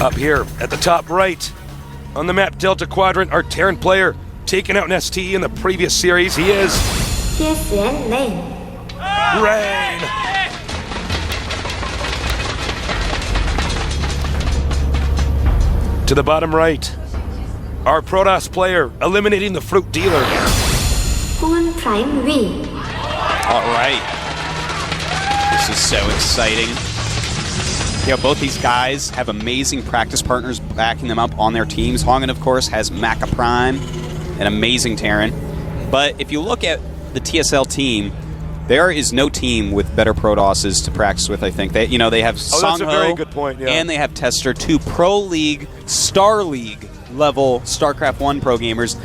Up here at the top right, on the map Delta Quadrant, our Terran player taking out an ST in the previous series. He is GSL lane. Rain. To the bottom right, our Protoss player eliminating the fruit dealer. HongUn Prime V. All right. This is so exciting. You know, both these guys have amazing practice partners backing them up on their teams. HongUn, of course, has Maka Prime, an amazing Terran. But if you look at the TSL team, there is no team with better Protosses to practice with, I think. They have Songho, that's a very good point, yeah. And they have Tester, two Pro League, Star League level StarCraft 1 pro gamers.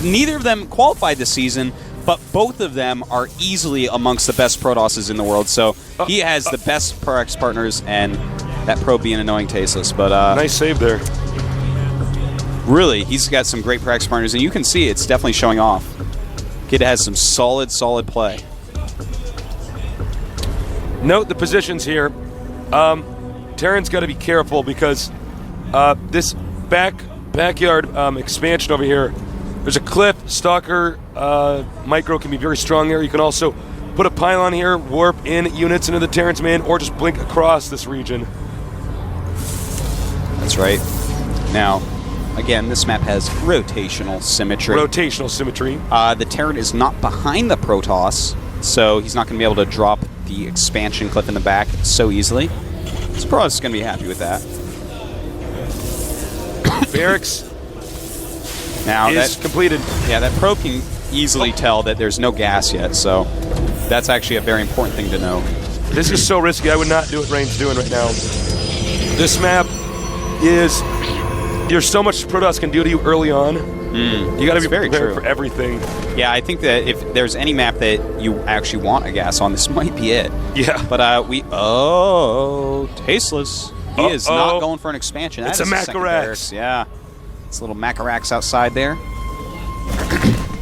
Neither of them qualified this season, but both of them are easily amongst the best Protosses in the world. So he has the best practice partners, and that pro being annoying tasteless. But nice save there. Really, he's got some great practice partners, and you can see it's definitely showing off. Kid has some solid play. Note the positions here. Terran's got to be careful because this backyard expansion over here, there's a cliff. Stalker micro can be very strong there. You can also put a pylon here, warp in units into the Terran's main, or just blink across this region. That's right. Now, again, this map has rotational symmetry. The Terran is not behind the Protoss, so he's not going to be able to drop the expansion cliff in the back so easily. So Protoss is going to be happy with that. Barracks now is completed. Yeah, that probe can easily tell that there's no gas yet, so that's actually a very important thing to know. This is so risky. I would not do what Rain's doing right now. This map is... There's so much Protoss can do to you early on. You got to be prepared for everything. Yeah, I think that if there's any map that you actually want a gas on, this might be it. Yeah. But tasteless. He is not going for an expansion. It's a Macarax. Yeah. It's a little Macarax outside there.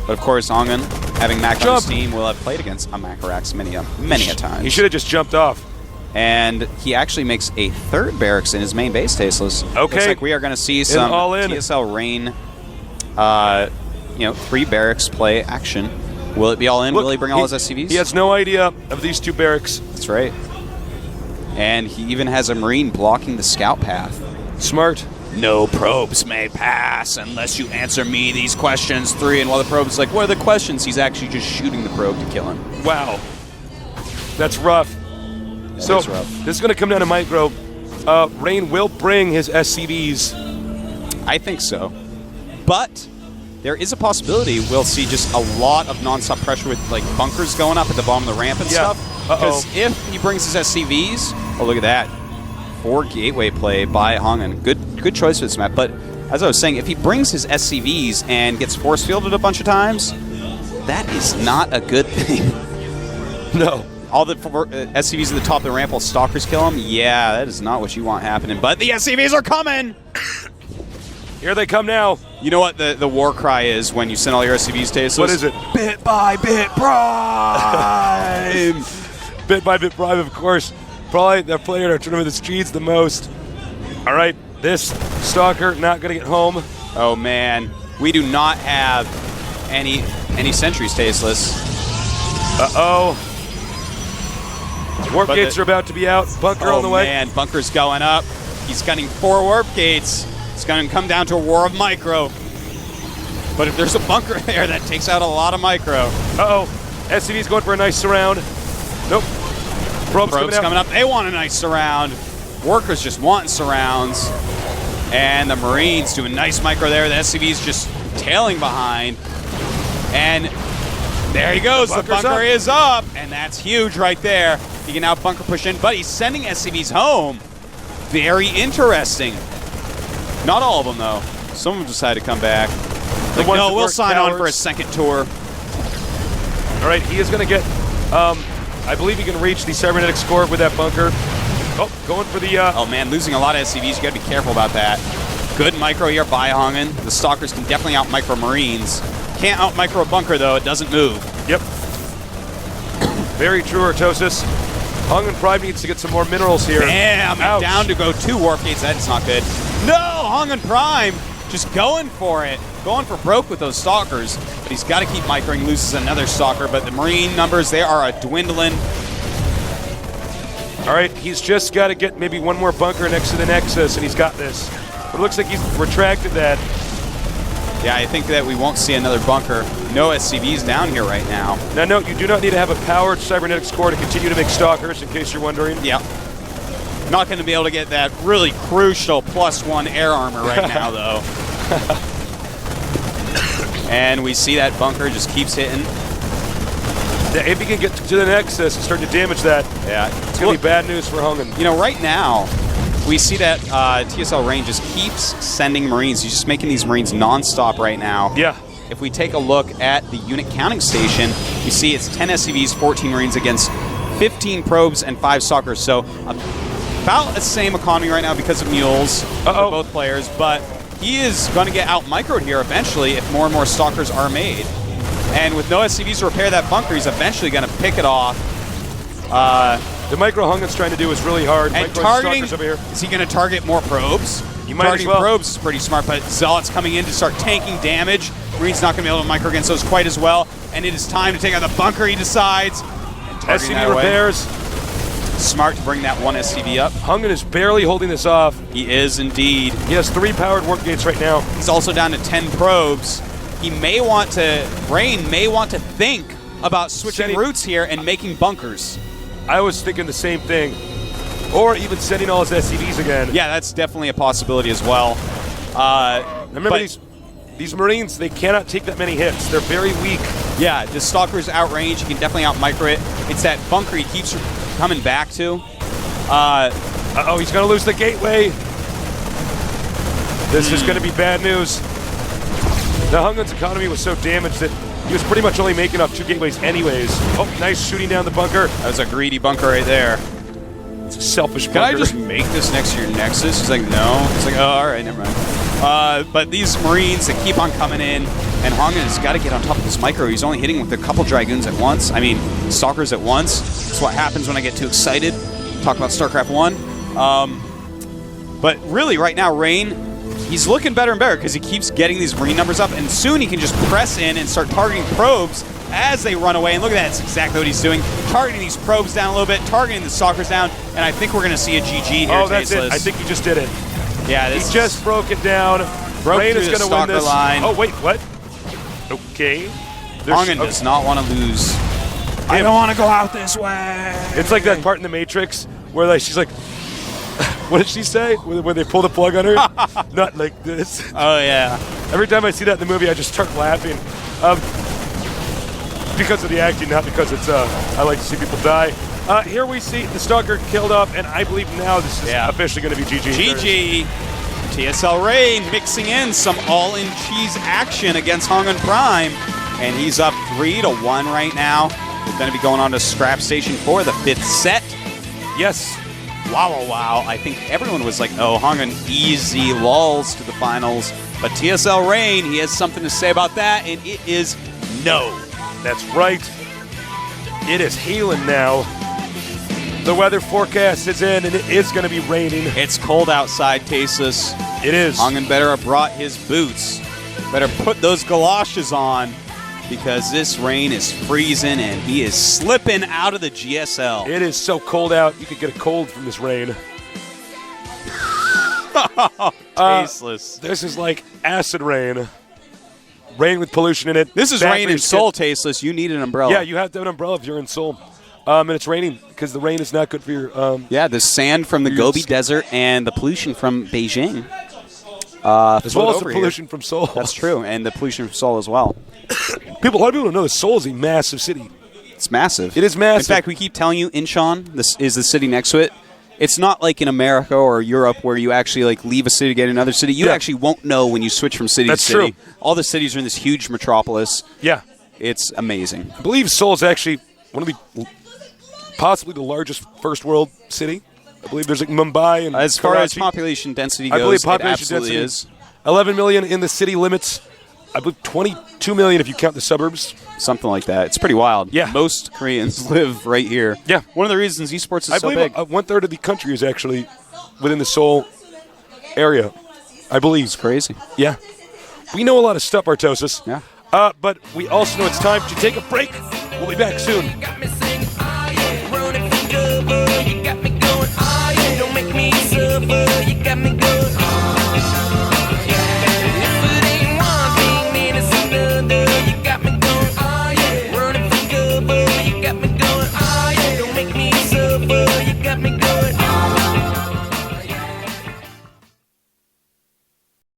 But of course, HongUn, having Mac on his team, will have played against a Macarax many a time. He should have just jumped off. And he actually makes a third barracks in his main base, tasteless. Okay. Looks like we are going to see some TSL Rain, 3 barracks play action. Will it be all in? Will he bring all his SCVs? He has no idea of these 2 barracks. That's right. And he even has a Marine blocking the scout path. Smart. No probes may pass unless you answer me these questions 3. And while the probe's like, what are the questions? He's actually just shooting the probe to kill him. Wow. That's rough. So this is going to come down to micro. Rain will bring his SCVs. I think so. But there is a possibility we'll see just a lot of nonstop pressure with like bunkers going up at the bottom of the ramp and stuff. Because if he brings his SCVs, oh look at that, 4 gateway play by HongUn. Good choice for this map. But as I was saying, if he brings his SCVs and gets force fielded a bunch of times, that is not a good thing. No. All the SCVs at the top of the ramp while Stalkers kill him? Yeah, that is not what you want happening. But the SCVs are coming! Here they come now. You know what the war cry is when you send all your SCVs, Tasteless? What is it? Bit by bit prime! Bit by bit prime, of course. Probably the player that turned over the streets the most. All right, this Stalker not going to get home. Oh, man. We do not have any sentries, Tasteless. Uh-oh. Warp gates are about to be out. Bunker on the way. Oh, man. Bunker's going up. He's gunning 4 warp gates. It's going to come down to a war of micro. But if there's a bunker there, that takes out a lot of micro. Uh-oh. SCV's going for a nice surround. Nope. Probes coming up. They want a nice surround. Workers just want surrounds. And the Marines doing nice micro there. The SCV's just tailing behind. And there he goes. The bunker is up. And that's huge right there. He can now bunker push in, but he's sending SCVs home. Very interesting. Not all of them, though. Some of them decided to come back. Like, no, we'll sign on for a second tour. All right, he is going to get, I believe he can reach the cybernetics core with that bunker. Oh, going for the... Oh, man, losing a lot of SCVs. You got to be careful about that. Good micro here by HongUn. The Stalkers can definitely out-micro Marines. Can't out-micro a bunker, though. It doesn't move. Yep. Very true, Artosis. HongUn Prime needs to get some more minerals here. Bam! Ouch. Down to go 2 Warp Gates. That's not good. No! HongUn Prime just going for it. Going for broke with those Stalkers. But he's got to keep microing. Loses another Stalker. But the Marine numbers, they are dwindling. All right, he's just got to get maybe one more bunker next to the Nexus, and he's got this. But it looks like he's retracted that. Yeah, I think that we won't see another bunker. No SCVs down here right now. Now, note, you do not need to have a powered cybernetics core to continue to make Stalkers, in case you're wondering. Yeah. Not going to be able to get that really crucial +1 air armor right now, though. And we see that bunker just keeps hitting. Yeah, if he can get to the Nexus and start to damage that, Yeah. it's going to be bad news for HongUn. You know, right now, we see that TSL Rain just keeps sending Marines. He's just making these Marines non-stop right now. Yeah. If we take a look at the unit counting station, we see it's 10 SCVs, 14 Marines against 15 probes and 5 Stalkers. So about the same economy right now because of mules for both players, but he is going to get out-microed here eventually if more and more Stalkers are made. And with no SCVs to repair that bunker, he's eventually going to pick it off. The micro HongUn's trying to do is really hard. And Micro targeting, Stalkers over here. is he going to target more probes? You might as Targeting well. probes is pretty smart, but Zealot's coming in to start tanking damage. Marine's not going to be able to micro against those quite as well. And it is time to take out the bunker, he decides. And targeting that SCV away. repairs. Smart to bring that one SCV up. HongUn is barely holding this off. He is indeed. He has 3 powered warp gates right now. He's also down to 10 probes. He may want to, Rain may want to think about switching routes here and making bunkers. I was thinking the same thing. Or even sending all his SCVs again. Yeah, that's definitely a possibility as well. Remember, these Marines, they cannot take that many hits. They're very weak. Yeah, the Stalker's outrange. You can definitely out-micro it. It's that bunker he keeps coming back to. Uh-oh, he's going to lose the gateway. This is going to be bad news. The HongUn's economy was so damaged that he was pretty much only making off 2 gateways anyways. Oh, nice shooting down the bunker. That was a greedy bunker right there. It's a selfish Can I bunker. just make this next to your Nexus? He's like, no. It's like, oh, all right, never mind. But these Marines, they keep on coming in, and HongUn has got to get on top of this micro. He's only hitting with a couple Dragoons at once. I mean, Stalkers at once. That's what happens when I get too excited. Talk about StarCraft 1. But really, right now, Rain, he's looking better and better because he keeps getting these Marine numbers up, and soon he can just press in and start targeting probes as they run away. And look at that, that's exactly what he's doing. Targeting these probes down a little bit, targeting the Stalkers down, and I think we're going to see a GG here, Oh, that's Tasteless. it. I think he just did it. Yeah, He this just broke it down. Broke Rain through is the going to win Stalker this. line. Oh, wait, what? Okay. HongUn does not want to lose. I don't want to go out this way. It's like that part in The Matrix where like she's like, what did she say? When they pull the plug on her? Not like this. Oh, yeah. Every time I see that in the movie, I just start laughing. Because of the acting, not because it's, I like to see people die. Here we see the Stalker killed off, and I believe now this is officially going to be GG. GG. TSL Rain mixing in some all-in-cheese action against HongUn Prime. And he's up 3-1 right now. We're going to be going on to Scrap Station for the 5th set. Yes. Wow. I think everyone was like, oh, HongUn easy lulls to the finals. But TSL Rain, he has something to say about that, and it is no. That's right. It is hailing now. The weather forecast is in, and it is going to be raining. It's cold outside, Tasteless. It is. HongUn better have brought his boots. Better put those galoshes on because this rain is freezing and he is slipping out of the GSL. It is so cold out, you could get a cold from this rain. Tasteless. This is like acid rain. Rain with pollution in it. This is Bad rain for in your Seoul, skin. Tasteless. You need an umbrella. Yeah, you have to have an umbrella if you're in Seoul. And it's raining because the rain is not good for your... Yeah, the sand from the your Gobi skin. Desert and the pollution from Beijing. as well as the over pollution here. from Seoul. That's true, and the pollution from Seoul as well. A lot of people don't know that Seoul is a massive city. It's massive. It is massive. In fact, we keep telling you, Incheon, this is the city next to it. It's not like in America or Europe where you actually like leave a city to get another city. You actually won't know when you switch from city That's to city. true. All the cities are in this huge metropolis. Yeah. It's amazing. I believe Seoul is actually one of the, possibly the largest first world city. I believe there's like Mumbai and As far as Karachi. population density goes, I believe it population absolutely density is. 11 million in the city limits. I believe 22 2 million if you count the suburbs. Something like that. It's pretty wild. Yeah. Most Koreans live right here. Yeah. One of the reasons esports is I so believe big. 1/3 of the country is actually within the Seoul area. I believe. It's crazy. Yeah. We know a lot of stuff, Artosis. Yeah. But we also know it's time to take a break. We'll be back soon. Got me